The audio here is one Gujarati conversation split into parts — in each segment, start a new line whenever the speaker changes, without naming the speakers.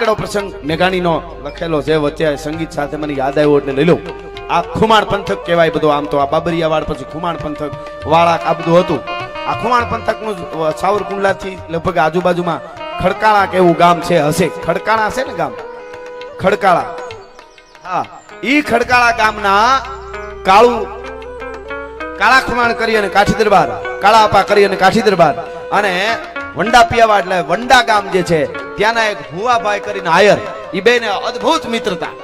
નાનકડો પ્રસંગ મેઘાણીનો લખેલો છે, વચ્ચે સંગીત સાથે મને યાદ આવ્યો એટલે લઈ લઉં. આ ખુમાણ પંથક કહેવાય બધું. આમ તો આ બાબરિયાવાડ પછી ખુમાણ પંથક વાળા આ બધું હતું. આ ખુમાણ પંથકનું સાવરકુંડલાથી લગભગ આજુબાજુમાં ખડકાળા કેવું ગામ છે, હશે ખડકાળા હશે ને ગામ, ખડકાળા. હા, ઈ ખડકાળા ગામના કાળા ખુમાણ કરી અને કાઠી દરબાર, કાળા આપા કરી અને કાઠી દરબાર અને વંડા પિયાવા એટલે વંડા ગામ જે છે ત્યાંના એક ભુવાભાઈ કરીને આયર, ઈ બેને અદ્ભુત મિત્રતા.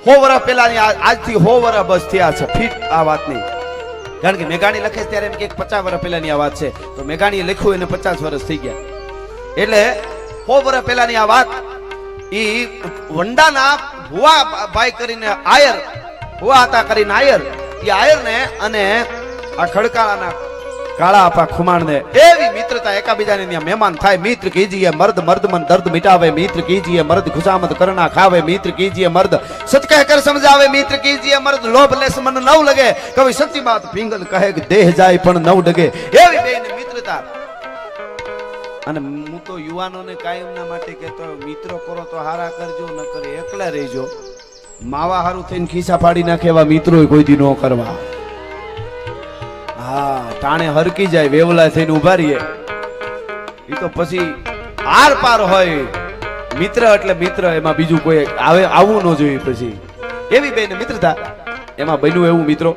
100 વર્ષ પહેલાની, આજથી 100 વર્ષ બસ થયા છે ફીટ આ વાતની. કારણ કે મેઘાણી લખે ત્યારે એમ કે 50 વર્ષ પહેલાની આ વાત છે, તો મેઘાણીએ લખ્યું એને 50 વર્ષ થઈ ગયા. એટલે 100 વર્ષ પહેલાની આ વાત. ઈ વંડાના ભુવાભાઈ કરીને આયર, ભુવા હતા કરીને આયર, ઈ આયરને અને આ ખડકાળાના કાળા આપા ખુમાણને એવી મિત્રતા, એકાબીજાને ત્યાં મહેમાન થાય. મિત્ર કીજીએ મર્દ, મર્દ મન દર્દ મિટાવે. મિત્ર કીજીએ મર્દ, ખુશામત કરના ખાવે. મિત્ર કીજીએ મર્દ, સચ કહ કર સમજાવે. મિત્ર કીજીએ મર્દ, લોભ લેસ મન નવ લગે. કવિ સચ્ચી બાત પિંગલ કહે કે દેહ જાય પણ નવ ડગે. એવી બેને મિત્રતા. અને હું તો યુવાનોને કાયમના માટે કહેતો, મિત્રો કરો તો હારા કરજો, ન કરે એકલા રહેજો. માવા હારું થઈને ખિસ્સા ફાડી નાખે એવા મિત્રો કોઈ દી ન કરવા. હા, ટાણે હરકી જાય વેવલા થઈને ઉભા રહીએ, એ તો પછી આર પાર હોય. મિત્ર એટલે મિત્ર, એમાં બીજું કોઈ આવે આવવું ન જોઈએ. પછી એવી બેને મિત્રતા, એમાં બન્યું એવું મિત્રો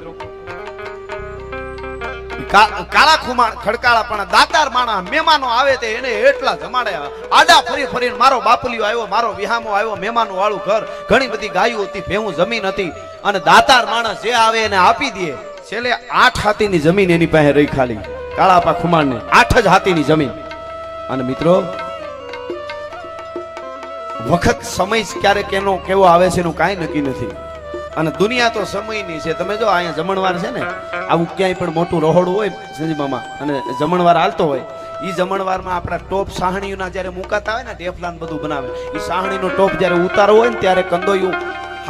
કાળા ખુમાણ ખડકાળા પણ દાતાર માણા, મહેમાનો આવે તે એને એટલા જમાડે. આડા ફરી ફરીને મારો બાપલિયો આવ્યો, મારો વિહામો આવ્યો, મહેમાનો વાળું ઘર, ઘણી બધી ગાયો હતી, ભેહું જમીન હતી, અને દાતાર માણસ જે આવે એને આપી દે. છેલ્લે 8 હાથીની જમીન એની પાસે રહી ખાલી, કાળા આપા ખુમાણને 8 જ હાથીની જમીન. અને મિત્રો વખત સમય ક્યારે કેનો કેવો આવે છે એનું કાંઈ નક્કી નથી. અને દુનિયા તો સમયની છે. તમે જો અહીંયા જમણવાર છે ને, આવું ક્યાંય પણ મોટું રહોડું હોય સંજીમામાં અને જમણવાર હાલતો હોય, એ જમણવારમાં આપણા ટોપ સાહણીઓના જ્યારે મુકાતા હોય ને, ટેફલાન બધું બનાવે, એ સાહણીનો ટોપ જ્યારે ઉતારવો હોય ને ત્યારે કંદોયું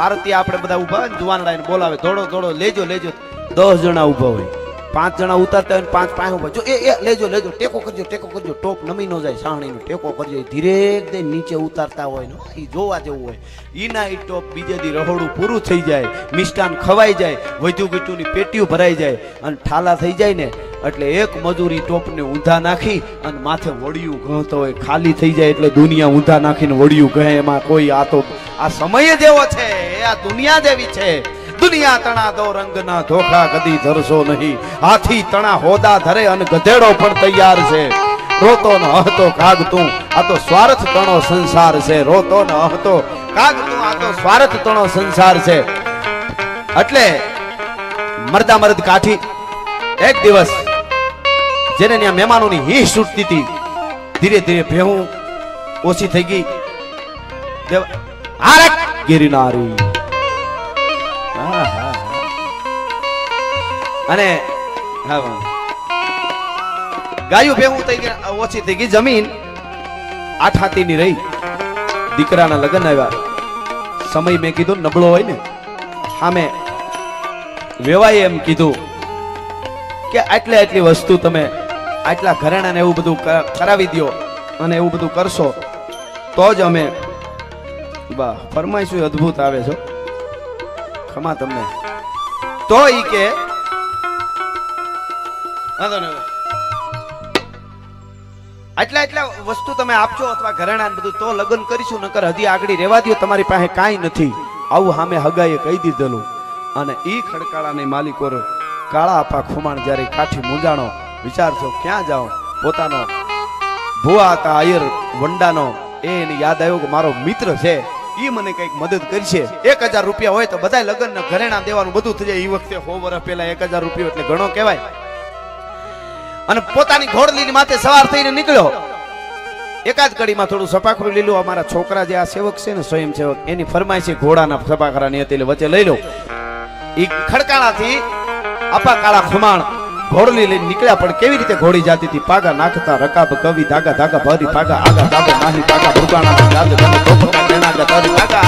હારતી આપણે બધા ઉભા હોય ને, જુવાનડાઈને બોલાવે, દોડો દોડો લેજો લેજો. 10 જણા ઉભા હોય, 5 જણા ઉતારતા હોય, 5 પાસે ઉભા. જો એ લેજો લેજો, ટેકો કરજો ટેકો કરજો. ટોપ નમી ન જાય, સાહણીનો ટેકો કરજો. ધીરે દે નીચે ઉતારતા હોય ને, એ જોવા જેવું હોય. ઈના ઈ ટોપ બીજે દી રહોડું પૂરું થઈ જાય, મિષ્ટાન ખવાઈ જાય, વધુ ગીટુની પેટીઓ ભરાઈ જાય અને ઠાલા થઈ જાય ને, એટલે એક મજૂરી ટોપને ઊંધા નાખી અને માથે વડિયું ઘણતો હોય. ખાલી થઈ જાય એટલે દુનિયા ઊંધા નાખીને વડિયું કહે. એમાં કોઈ આ તો આ સમય જેવો છે, આ દુનિયા જેવી છે. દુનિયા તણા દો રંગના ધોખા કદી ધરશો નહીં. હાથી તણા હોદા ધરે અને ગધેડો પણ તૈયાર છે. રોતો ન હતો કાગ તું, આ તો સ્વાર્થ તણો સંસાર છે. રોતો ન હતો કાગ તું, આ તો સ્વાર્થ તણો સંસાર છે. એટલે મરદા મરદ કાઠી એક દિવસ જેને ત્યાં મહેમાનોની હીશ છૂટતી હતી, ધીરે ધીરે ભેહું ઓછી થઈ ગઈ. ગિરનારી અને ગાયું ભેહું થઈ ગયા, ઓછી થઈ ગઈ. જમીન 8 હાથીની રહી. દીકરાના લગ્ન આવ્યા. સમય મેં કીધું નબળો હોય ને, સામે વેવાય એમ કીધું કે આટલી વસ્તુ તમે આટલા ઘરેણાને એવું બધું કરાવી દો અને એવું બધું કરશો તો જ અમે. વાહ, ફરમાઈશું અદ્ભુત આવે છો, ખમા તમને. તો ઈ કે આટલા વસ્તુ તમે આપજો અથવા ઘરેણા બધું તો લગ્ન કરીશું, નકર હજી આગળ રહેવા દો, તમારી પાસે કાંઈ નથી. આવું સામે હગાઈએ કહી દીધેલું. અને ઈ ખડકાળાની માલિકો કાળા આપા ખુમાણ જ્યારે કાઠી મૂંઝાણો, વિચારશો ક્યાં જાઓ. પોતાનો ભુવા હતા આયર વંડાનો, એને યાદ આવ્યો કે મારો મિત્ર છે, ઈ મને કઈક મદદ કરશે. 1000 રૂપિયા હોય તો બધા લગ્ન ઘરેણા દેવાનું બધું થઈ જાય. એ વખતે 100 વર્ષ પહેલા 1000 રૂપિયા એટલે ઘણો કહેવાય. અને પોતાની ઘોડલીની માથે સવાર થઈને નીકળ્યો. એકાદ કડીમાં થોડું સપાખરું લીલું. અમારા છોકરા જે આ સેવક છે ને, સ્વયંસેવક, એની ફરમાઈશ છે ઘોડાના સપાખરાની હતી, એટલે વચ્ચે લઈ લો. ઈ ખડકાળાથી આપા કાળા ખુમાણ ઘોડલી લઈને નીકળ્યા. પણ કેવી રીતે ઘોડી જાતી હતી? પાગા નાખતા રકાબ કવિ ધાગા ધાગા ભરી પાગા આગા ધાગા નાહી પાગા ભૂગાણા યાદ ગમે ધોપકા દેણાગા તરી પાગા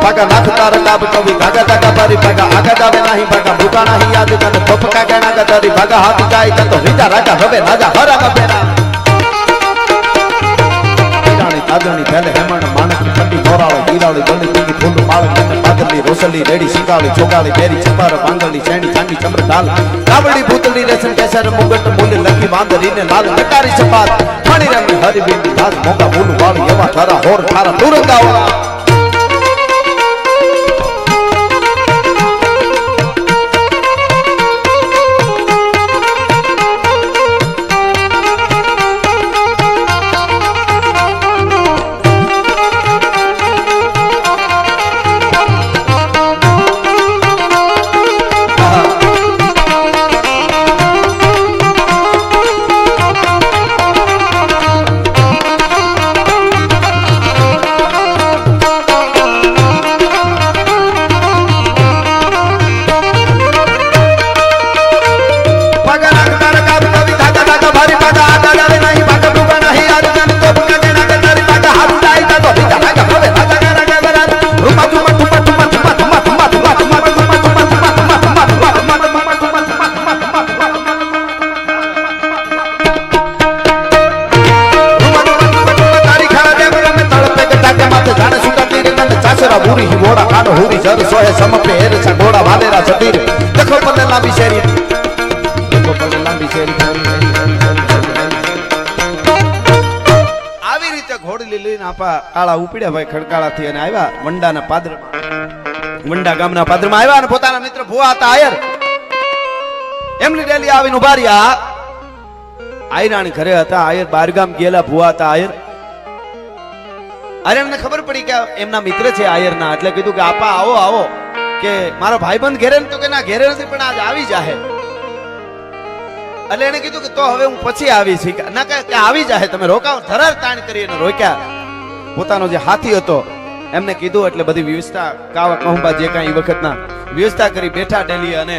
પાગા નાખતા રકાબ કવિ ધાગા ધાગા ભરી પાગા આગા જાવે નાહી પાગા ભૂગાણા યાદ ગમે ધોપકા દેણાગા તરી પાગા હાથ જાય તો રીજા રાજા હવે રાજા હરા ગબેરા આદરણી પહેલે હેમણ માણક ઠંડી ધોરાળો હીરાળી ગળી ટીકી ફૂલ પાળક પાદરલી રોસલી રેડી સિંગાળી ચોગાળી બેરી ચપાર પાંગળી શેણી ચાંદી ચમર ઢાલ કાવડી ભૂતળી રેશમ કેસર મુગટ મૂલ લખી વાંદરીને લાલ લટારી ચપાત ફણી રંગ હરિબીન ધાસ મોગા મૂલ વાળી એવા ઠારા હોર ઠારા તુરંગાવા કાળા ઉપડ્યા ભાઈ ખડકાળા થી અને આવ્યા વંડાના પાદરમાં વંડા ગામના પાદરમાં આવ્યા અને પોતાના મિત્ર ભુવા હતા આયર એમની ડેલી આવીને ઉભા રહ્યા આયરાણી ઘરે હતા આયર બારગામ ગયેલા ભુવા હતા આયર અરે એમને ખબર પડી કે એમના મિત્ર છે આયરના એટલે કીધું કે આપા આવો આવો કે મારો ભાઈબંધ ઘેરે તો કે ના ઘેરે નથી પણ આજ આવી જાહે એટલે એને કીધું કે તો હવે હું પછી આવીશ ના કે આવી જાહે તમે રોકાવો ધરાર તાણ કરી એને રોક્યા પોતાનો જે હાથી હતો એમને કીધું એટલે બધી વ્યવસ્થા કાવા કહુંબા જે કાંઈ વખતના વ્યવસ્થા કરી બેઠા ડેલી અને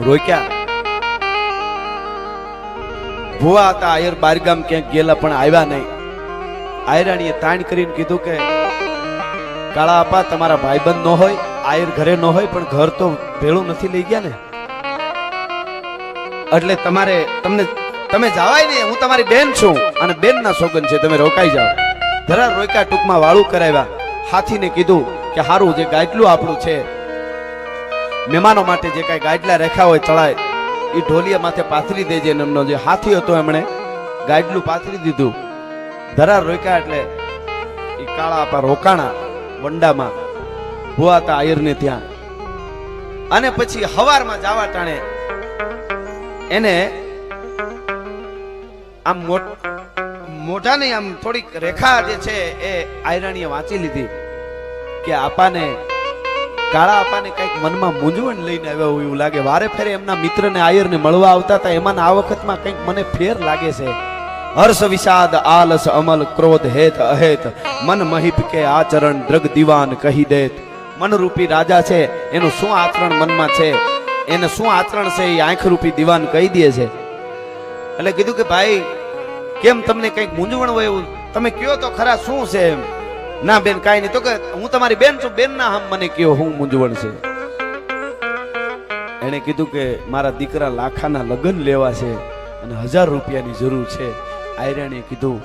રોક્યા ભુવા હતા આયર બારગામ ક્યાંક ગયેલા પણ આવ્યા નહીં આયરાણીએ તાણ કરીને કીધું કે કાળા આપા તમારા ભાઈબંધ ન હોય આયર ઘરે ન હોય પણ ઘર તો ભેળું નથી લઈ ગયા ને એટલે તમે જવાય નહીં હું તમારી બેન છું અને બેન ના સોગન છે તમે રોકાઈ જાઓ ધરા રોક્યા ટૂંકમાં વાળું કરાવ્યા હાથીને કીધું કે હારું જે ગાડલું આપણું છે મહેમાનો માટે જે કાંઈ ગાડલા રેખા હોય ચડાય એ ઢોલિયા માથે પાથરી દેજે એમનો જે હાથી હતો એમણે ગાડલું પાથરી દીધું ધરા રોક્યા એટલે એ કાળા આપા રોકાણા વંડામાં ભુવા હતા આયરને ત્યાં અને પછી હવારમાં જાવા ટાણે એને આમ મોઢાની આમ થોડીક રેખા જે છે એ આયરાણીએ વાંચી લીધી કે આપાને કાળા આપાને કઈક મનમાં મૂંઝવણ લઈને આવ્યા હોય એવું લાગે વારે ફેરે એમના મિત્રને આયરને મળવા આવતા હતા એમાં આ વખતમાં કઈક મને ફેર લાગે છે હર્ષ વિષાદ આલસ અમલ ક્રોધ હેત અહેત મન મહિપ કે આચરણ દ્રગ દીવાન કહી દેત મનરૂપી રાજા છે એનું શું આચરણ મનમાં છે એને શું આચરણ છે એ આંખ રૂપી દીવાન કહી દે છે એટલે કીધું કે ભાઈ કેમ તમને કઈક મૂંઝવણ હોય એવું તમે કયો તો ખરા શું છે એમ ના બેન કાઈ નહીં તો કે હું તમારી બેન છું બેન ના હમ મને કયો હું મૂંઝવણ છે એને કીધું કે મારા દીકરા લાખાના લગ્ન લેવા છે અને 1000 રૂપિયાની જરૂર છે આયરાણીએ કીધું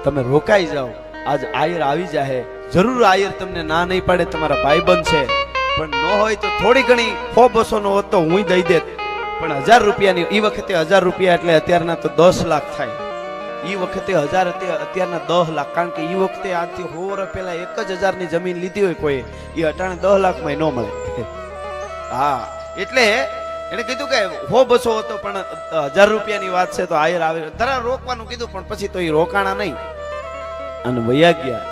તમે રોકાઈ જાઓ આજ આયર આવી જાહે જરૂર આયર તમને ના નહીં પાડે તમારા ભાઈબંધ છે પણ ન હોય તો થોડી ઘણી 100-200 નો હોત તો હું દઈ દેત પણ 1000 રૂપિયાની ઈ વખતે 1000 રૂપિયા એટલે અત્યારના તો 10 લાખ થાય ઈ વખતે 1000 અત્યારના 10 લાખ કારણ કે ઈ વખતે આજથી 100 વર્ષ પહેલા 1000 ની જમીન લીધી હોય કોઈ ઈ અટાણે 10 લાખ માં ન મળે હા એટલે એને કીધું કે 100-200 હતો પણ 1000 રૂપિયાની વાત છે તો આયર આવે તરા રોકવાનું કીધું પણ પછી તો ઈ રોકાણા નહીં અને વયા ગયા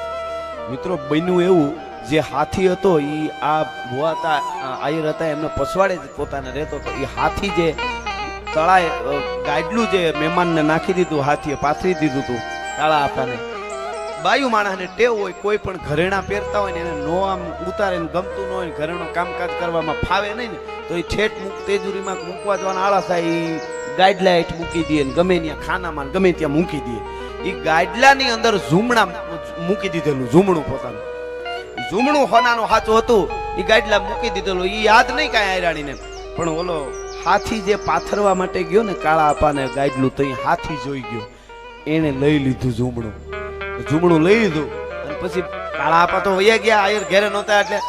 મિત્રો બન્યું એવું જે હાથી હતો ઈ આ ભુવા હતા આયર હતા એમને પસવાડે જ પોતાને રહેતો હતો ઈ હાથી જે તળાએ ગાડલું જે મહેમાનને નાખી દીધું હાથીએ પાથરી દીધું હતું કાળા આપાને બાયુ માણસને ટેવ હોય કોઈ પણ ઘરેણા પહેરતા હોય ને એને નો આમ ઉતારે ને ગમતું ન હોય ઘરેણું કામકાજ કરવામાં ફાવે નહીં ને તો એ ઠેઠ તેજુરીમાં મૂકવા જવાના આળસ થાય એ ગાડલા હેઠ મૂકી દે ને ગમે ત્યાં ખાનામાં ગમે ત્યાં મૂકી દે એ ગાડલાની અંદર ઝૂમણા મૂકી દીધેલું ઝૂમણું પોતાનું ઝૂમણું હોનાનું સાચું હતું એ ગાડલા મૂકી દીધેલું એ યાદ નહીં કાંઈ આયરાણીને પણ ઓલો હાથી જે પાથરવા માટે ગયો ને કાળા આપાને ગાડલું તો હાથી જોઈ ગયો એને લઈ લીધું ઝૂમણું ઝૂમણું લઈ લીધું અને પછી કાળા આપા તો વયા ગયા, આયર ઘેરે નહોતા એટલે.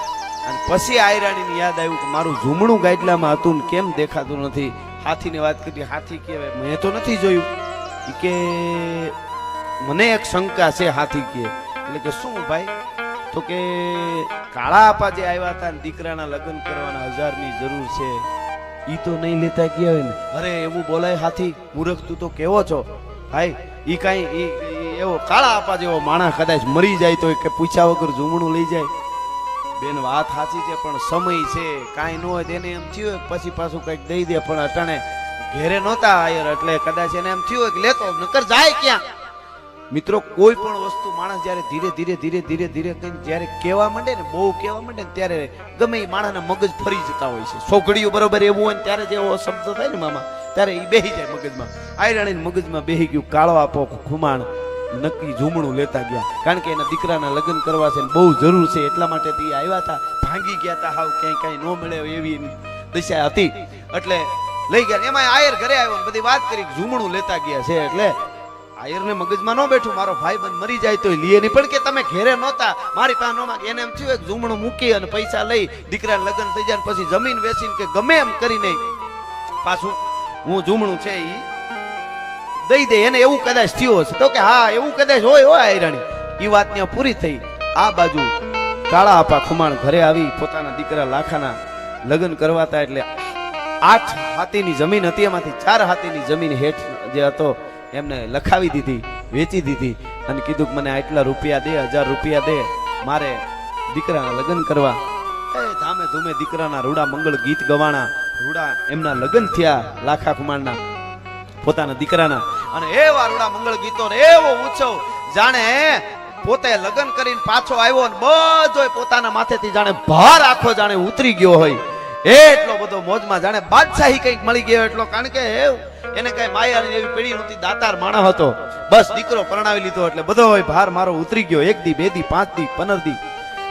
અને પછી આયરાણીને યાદ આવ્યું કે મારું ઝૂમણું ગાઈડલામાં હતું ને કેમ દેખાતું નથી. હાથીને વાત કરી, હાથી કહેવાય મેં તો નથી જોયું. ઈ કે મને એક શંકા છે હાથી કે. એટલે કે શું ભાઈ? તો કે કાળા આપા જે આવ્યા હતા ને દીકરાના લગ્ન કરવાના 1000ની જરૂર છે, ઈ તો નહીં લેતા ગયા હોય ને. અરે એવું બોલાય હાથી? મૂર્ખ તું તો કેવો છો ભાઈ? ઈ કાંઈ એવો કાળા આપા જેવો માણસ કદાચ મરી જાય તો કે પૂછ્યા વગર ઝૂમણું લઈ જાય? બેન વાત સાચી છે, પણ સમય છે, કાંઈ ન હોય તેને એમ થયું હોય પછી પાછું કંઈક દઈ દે. પણ અટાણે ઘેરે નહોતા આયર એટલે કદાચ એને એમ થયું હોય કે લેતો નકર જાય ક્યાં. મિત્રો કોઈ પણ વસ્તુ માણસ જ્યારે ધીરે ધીરે ધીરે ધીરે ધીરે કહીને જ્યારે કહેવા માંડે ને, બહુ કહેવા માંડે ને, ત્યારે ગમે એ માણસના મગજ ફરી જતા હોય છે. સોગડીઓ બરોબર એવું હોય ને ત્યારે જેવો શબ્દ થાય ને મામા, ત્યારે એ બેહી જાય મગજમાં. આયરાણી મગજમાં બેહી ગયું કાળો આપો ખુમાણ નક્કી ઝૂમણું લેતા ગયા, કારણ કે એના દીકરાના લગ્ન કરવા છે ને બહુ જરૂર છે, એટલા માટે તે આવ્યા હતા. ભાંગી ગયા હતા, હાવ ક્યાંય કાંઈ ન મળે એવી દશા હતી એટલે લઈ ગયા. એમાં આયર ઘરે આવ્યો ને બધી વાત કરી ઝૂમણું લેતા ગયા છે. એટલે આયરને મગજમાં ન બેઠું મારો ભાઈ બંધ મરી જાય તો લીએ નહીં, પણ કે તમે ઘેરે નહોતા, મારી પાસે નો માંગે. એને એમ થયું કે ઝૂમણું મૂકી અને પૈસા લઈ દીકરાને લગ્ન થઈ જાય પછી જમીન વેચીને કે ગમે એમ કરીને પાછું હું ઝૂમણું છે ઈ દઈ દે. એને એવું કદાચ થયો હશે તો કે હા એવું કદાચ હોય આયરાણી. ઈ વાત ત્યાં પૂરી થઈ. આ બાજુ કાળા આપા ખુમાણ ઘરે આવી પોતાના દીકરા લાખાના લગ્ન કરવાતા. એટલે 8 હાથીની જમીન હતી, એમાંથી 4 હાથીની જમીન હેઠ જે હતો એમને લખાવી દીધી, વેચી દીધી અને કીધું કે મને આટલા રૂપિયા દે, 1000 રૂપિયા દે, મારે દીકરાના લગ્ન કરવા. ધામે ધૂમે દીકરાના રૂડા મંગળ ગીત ગવાણા, રૂડા એમના લગ્ન થયા લાખા કુમારના પોતાના દીકરાના. અને એવા રૂડા મંગળ ગીતો ને એવો ઉત્સવ જાણે પોતે લગ્ન કરીને પાછો આવ્યો ને બધો પોતાના માથેથી જાણે ભાર આખો જાણે ઉતરી ગયો હોય એટલો બધો મોજમાં, જાણે બાદશાહી કંઈક મળી ગયો એટલો. કારણ કે એને કઈ માયાની એવી પેઢી નહોતી, દાતાર માણસ હતો, બસ દીકરો પરણાવી લીધો એટલે બધો હોય ભાર મારો ઉતરી ગયો. 1 દી 2 દી 5 દી 15 દી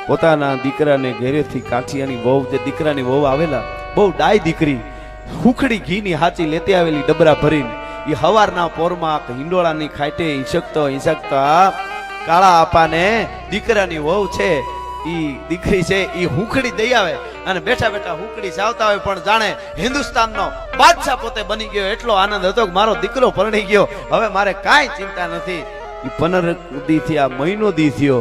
પોતાના દીકરાને ઘેરેથી કાઠિયાની વહુ, જે દીકરાની વહુ આવેલા, બહુ ડાય દીકરી, હુખડી ઘીની હાચી લેતી આવેલી ડબરા ભરીને. એ હવારના પોરમાં હિંડોળાની ખાટે હિંસકતા કાળા આપાને દીકરાની વહુ છે ઈ દીકરી છે ઈ હુખડી દઈ આવે અને બેઠા બેઠા હુખડી ચાવતા હોય. પણ જાણે હિન્દુસ્તાનનો બાદશાહ પોતે બની ગયો એટલો આનંદ હતો કે મારો દીકરો પરણી ગયો, હવે મારે કાંઈ ચિંતા નથી. ઈ 15 દી થયા, મહિનો દી થયો,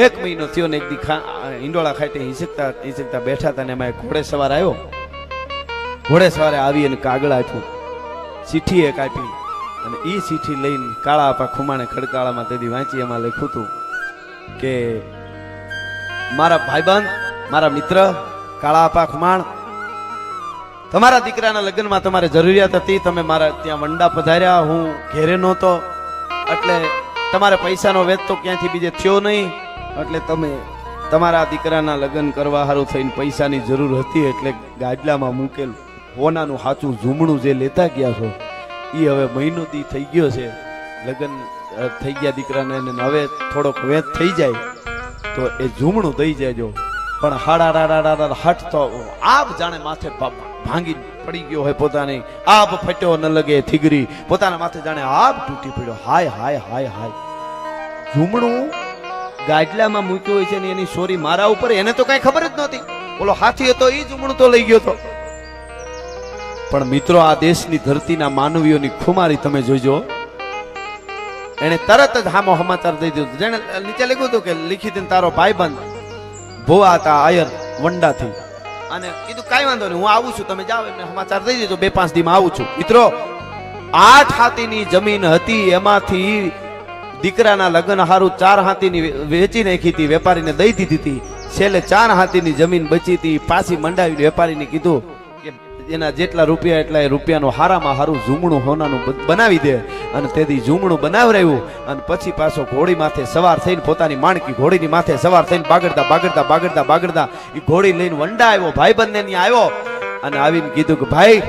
1 મહિનો થયો ને એક દી હિંડોળા ખાટે હિંસકતા બેઠા હતા ને એમાં ઘોડે સવાર આવ્યો. ઘોડે સવારે આવી અને કાગળ આપ્યું, ચીઠી એક આપી અને ઈ ચીઠી લઈને કાળા આપા ખુમાણે ખડકાળામાં તેથી વાંચી. એમાં લખ્યું હતું કે મારા ભાઈબંધ, મારા મિત્ર કાળા આપા ખુમાણ, તમારા દીકરાના લગ્નમાં તમારે જરૂરિયાત હતી, તમે મારા ત્યાં વંડા પધાર્યા, હું ઘેરે નહોતો એટલે તમારે પૈસાનો વેચ તો ક્યાંથી બીજે થયો નહીં, એટલે તમે તમારા દીકરાના લગ્ન કરવા સારું થઈને પૈસાની જરૂર હતી એટલે ગાડલામાં મૂકેલ હોનાનું સાચું ઝૂમણું જે લેતા ગયા છો એ હવે મહિનો દી થઈ ગયો છે, લગ્ન થઈ ગયા દીકરાને, હવે થોડોક વેચ થઈ જાય તો એ ઝૂમણું દઈ જાયજો. પણ હાડા હટ તો આબ જાણે માથે ભાંગી પડી ગયો હોય, પોતાની આબ ફટ્યો ન લગે થીગરી, પોતાના માથે જાણે આબ તૂટી પડ્યો. હાય હાય હાય હાય, ઝૂમણું ગાડલામાં મૂક્યો હોય છે ને એની સોરી મારા ઉપર, એને તો કઈ ખબર જ નહોતી. ઓલો હાથી હતો એ ઝૂમણું તો લઈ ગયો હતો. પણ મિત્રો આ દેશની ધરતીના માનવીઓની ખુમારી તમે જોઈજો, એને તરત જ હામો સમાચાર દઈ દીધો. જેને નીચે લખ્યું હતું કે લીખી દે તારો ભાઈબંધ ભોવા હતા આયર વંડાથી, અને કીધું કાંઈ વાંધો નહીં હું આવું છું, તમે જાઓ. એમને સમાચાર દઈ દીધો 2-5 દીમાં આવું છું. મિત્રો 8 હાથીની જમીન હતી, એમાંથી દીકરાના લગ્ન હારું 4 હાથીની વેચી નાખી હતી, વેપારીને દઈ દીધી હતી. છેલ્લે 4 હાથીની જમીન બચી હતી, પાછી મંડાવી વેપારીને કીધું કે એના જેટલા રૂપિયા એટલા એ રૂપિયાનું હારામાં હારું ઝૂમણું હોનાનું બનાવી દે. અને તેથી ઝૂમણું બનાવરાયું અને પછી પાછો ઘોડી માથે સવાર થઈને પોતાની માણકી ઘોડીની માથે સવાર થઈને બાગડતા એ ઘોડી લઈને વંડા આવ્યો, ભાઈબંધને ત્યાં આવ્યો અને આવીને કીધું કે ભાઈ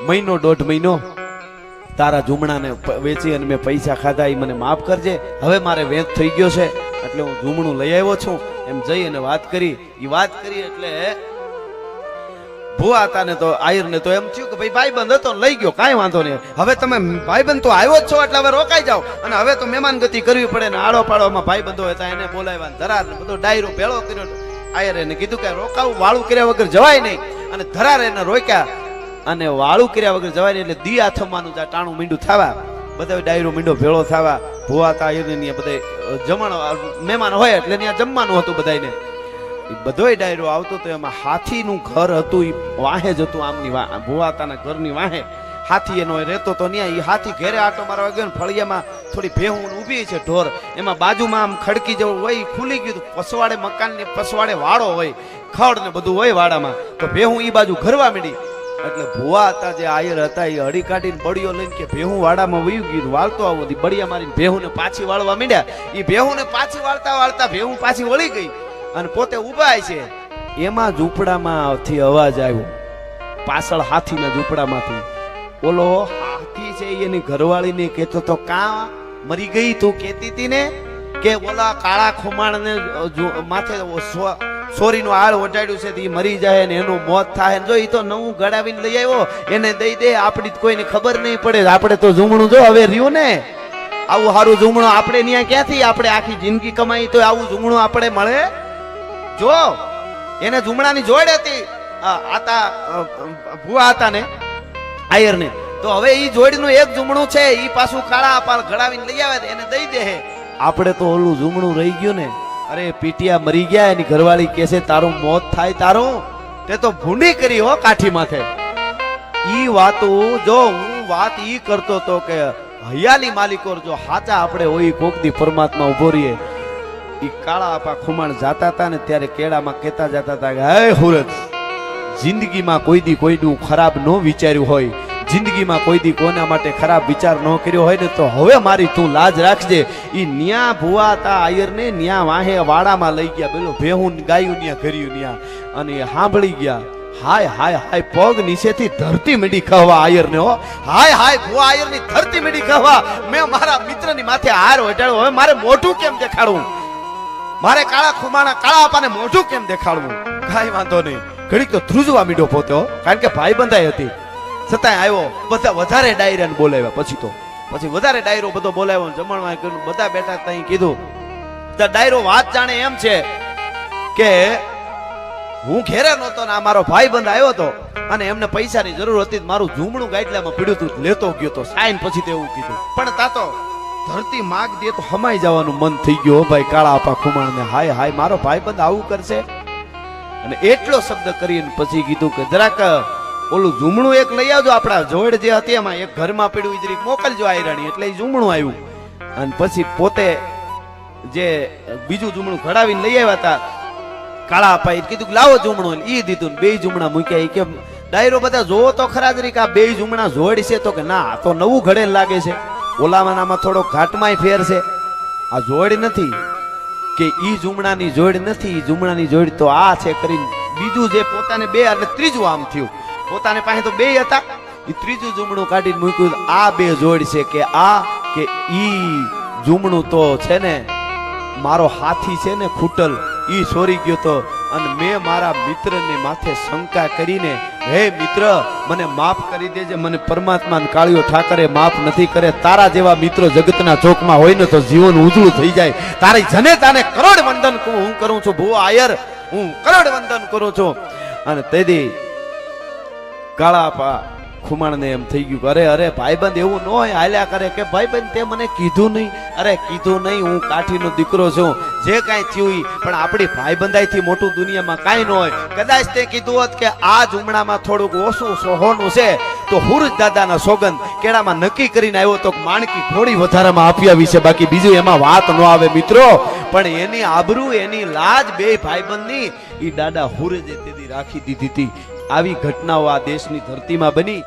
1.5 મહિનો તારા ઝૂમણાને વેચી અને મેં પૈસા ખાધા, એ મને માફ કરજે, હવે મારે વેચ થઈ ગયો છે એટલે હું ઝૂમણું લઈ આવ્યો છું. એમ જઈ અને વાત કરી. એ વાત કરી એટલે ભૂવા હતા ને તો આયર ને તો એમ થયું કે ભાઈ ભાઈબંધ હતો ને લઈ ગયો, કાંઈ વાંધો નહીં, હવે તમે ભાઈબંધ તો આવ્યો જ છો એટલે હવે રોકાઈ જાઓ, અને હવે તો મહેમાન ગતિ કરવી પડે ને આડો પાડોમાં ભાઈબંધો હતા એને બોલાવ્યા, ધરાર ને બધો ડાયરો ભેળો કર્યો. આયર એને કીધું કે રોકાવું, વાળું કર્યા વગર જવાય નહીં, અને ધરાર એને રોક્યા, અને વાળું કર્યા વગર જવાય નહીં, એટલે દી આથમવાનું ટાણું મીંડું થવા, બધા ડાયરો મીંડો ભેળો થવા. ભૂવા હતા આયર ને બધા જમણ મહેમાન હોય એટલે ત્યાં જમવાનું હતું બધાને. બધોય ડાયરો આવતો તો એમાં હાથીનું ઘર હતું, એ વાહે જ હતું, આમની ભૂવા હતાના ઘરની વાહે હાથી એનો રહેતો તો ત્યાં. એ હાથી ઘેરે આટો મારવા ગયો ને ફળિયામાં થોડી ભેહું ઊભી છે ઢોર, એમાં બાજુમાં આમ ખડકી જેવું હોય, ખુલી ગયું, પસવાડે મકાનની પસવાડે વાડો હોય, ખડ ને બધું હોય વાડામાં, તો ભેહું એ બાજુ ઘરવા માંડી. એટલે ભૂવા હતા જે આયર હતા એ હળી કાઢીને બળીઓ લઈને કે ભેહું વાડામાં વયું ગયું, વાળતો આવો બળિયા મારીને ભેહું ને પાછી વાળવા માંડ્યા. એ ભેહું ને પાછી વાળતા વાળતા ભેહું પાછી વળી ગઈ અને પોતે ઉભા છે. એમાં ઝૂંપડામાંથી અવાજ આવ્યો, પાછળ હાથીના ઝૂંપડામાંથી. ઓલો હાથી છે એની ઘરવાળીને કહેતો તો કા મરી ગઈ તું કહેતી હતી ને કે ઓલા કાળા ખુમાણને માથે સોરીનું આળ ઓટાડ્યું છે એ મરી જાય ને એનું મોત થાય, જો એ તો નવું ગળાવીને લઈ આવ્યો, એને દઈ દે, આપણી કોઈને ખબર નહીં પડે. આપણે તો ઝૂમણું જો હવે રહ્યું ને, આવું સારું ઝૂમણું આપણે ત્યાં ક્યાંથી, આપણે આખી જિંદગી કમાઈ તો આવું ઝૂમણું આપણે મળે? જો એને ઝૂમણાની જોડ હતી આતા ભૂવા હતા ને આયર ને, તો હવે ઈ જોડનું એક ઝૂમણું છે, ઈ પાછું કાળા અપાલ ઘડાવીને લઈ આવે એને દઈ દે. આપણે તો ઓલું ઝૂમણું રહી ગયું ને, અરે પીટિયા મરી ગયા, એની ઘરવાળી કહે છે તારું મોત થાય, તારું તે તો ભૂંડી કરી હો કાઠી માથે. ઈ વાતું જો હું વાત ઈ કરતો તો કે હયાલી માલિકો જો હાચા આપણે હોય કોકદી પરમાત્મા ઉભો રહીએ. ઈ કાળા આપા ખુમાણ જાતા હતા ને ત્યારે કેળામાં કહેતા જતા હતા કે હે હુરત, જિંદગીમાં કોઈ દી કોઈનું ખરાબ ન વિચાર્યું હોય, જિંદગીમાં કોઈ દી કોના માટે ખરાબ વિચાર ન કર્યો હોય ને તો હવે મારી તું લાજ રાખજે. ઈ ન્યા ભૂવા હતા આયર ને ન્યા વાહે વાડામાં લઈ ગયા, પેલો ભેહું ગાયું ન્યા કર્યું ન્યા, અને એ સાંભળી ગયા. હાય હાય હાય, પગ નીચેથી ધરતી મીડી કહવા આયર ને, હો હાય હાય ભૂવા આયર ની ધરતી મીડી કહવા. મેં મારા મિત્રની માથે હાર ઓઢાડ્યો, હવે મારે મોઢું કેમ દેખાડવું, મારે કાળા ખુમાણા કાળા આપાને મોઢું કેમ દેખાડવું? કાંઈ વાંધો નહીં, ઘડીક તો ધ્રુજવા મીડો પોતે, કારણ કે ભાઈ બંધાઈ હતી છતાંય આવ્યો. બધા વધારે ડાયરાને બોલાવ્યા, પછી વધારે ડાયરો બધો બોલાવ્યો, જમણમાં કર્યું, બધા બેઠા ત્યાં કીધું. ડાયરો વાત જાણે એમ છે કે હું ઘેરે નહોતો ને આ મારો ભાઈ બંધ આવ્યો હતો અને એમને પૈસાની જરૂર હતી, મારું ઝૂમણું ગાઈડલામાં પીડ્યું હતું, લેતો ગયો તો સાઈન. પછી તો એવું કીધું, પણ તાતો ધરતી માગ દે તો હમાઈ જવાનું મન થઈ ગયો ભાઈ કાળા આપા ખુમાણને. હાય હાય, મારો ભાઈ બંધ આવું કરશે? અને એટલો શબ્દ કરીને પછી કીધું કે જરાક ઓલું ઝૂમણું એક લઈ આવજો, આપણા જોડ જે હતી એમાં એક ઘરમાં પીડ્યું જરીક મોકલજો આયરાણી. એટલે એ ઝૂમણું આવ્યું, અને પછી પોતે જે બીજું ઝૂમણું ઘડાવીને લઈ આવ્યા હતા કાળા અપાઈ કીધું કે લાવો ઝૂમણું, ઈ દીધું ને બે ઝૂમણા મૂક્યા. કે ડાયરો બધા જોવો તો ખરા જરીક આ બે ઝૂમણા જોડ છે, તો કે ના આ તો નવું ઘડેલ લાગે છે, ઓલામાં થોડો ઘાટમાંય ફેર છે, આ જોડ નથી. કે ઈ ઝૂમણાની જોડ નથી, ઈ ઝૂમણાની જોડ તો આ છે કરીને બીજું જે પોતાને બે એટલે ત્રીજું આમ થયું, પોતાને પાસે તો બે હતા, એ ત્રીજું ઝૂમણું કાઢીને મૂક્યું. આ બે જોડ છે કે આ કે ઈ ઝૂમણું તો છે ને મારો હાથી છે ને ખૂટલ, ઈ સોરી ગયો તો, અને મેં મારા મિત્રને માથે શંકા કરીને હે મિત્ર મને માફ કરી દેજે, મને પરમાત્મા કાળિયો ઠાકરે માફ નથી કરે. તારા જેવા મિત્રો જગતના ચોકમાં હોય ને તો જીવન ઉજળું થઈ જાય. તારી જનેતાને કરોડ વંદન હું કરું છું ભૂવા આયર, હું કરોડ વંદન કરું છું. અને તેથી કાળા આપા ખુમાણને એમ થઈ ગયું, અરે અરે ભાઈબંધ એવું ન હોય, હાલ્યા કરે કે ભાઈબંધ તે મને કીધું નહીં. અરે કીધું નહીં, હું કાઠીનો દીકરો છું, જે કાંઈ થયું પણ આપણી ભાઈબંધાઈથી મોટું દુનિયામાં કાંઈ ન હોય. કદાચ તે કીધું હોત કે આ ઝૂમણામાં થોડુંક ઓછું સોહોનું છે તો હુરજ દાદાના સોગંદ કેળામાં નક્કી કરીને આવ્યો તો માણકી થોડી વધારામાં આપી આવી છે, બાકી બીજું એમાં વાત ન આવે મિત્રો. પણ એની આબરૂ એની લાજ બે ભાઈબંધની ઈ દાદા હુરજે તેથી રાખી દીધી હતી. આવી ઘટનાઓ આ દેશની ધરતીમાં બની.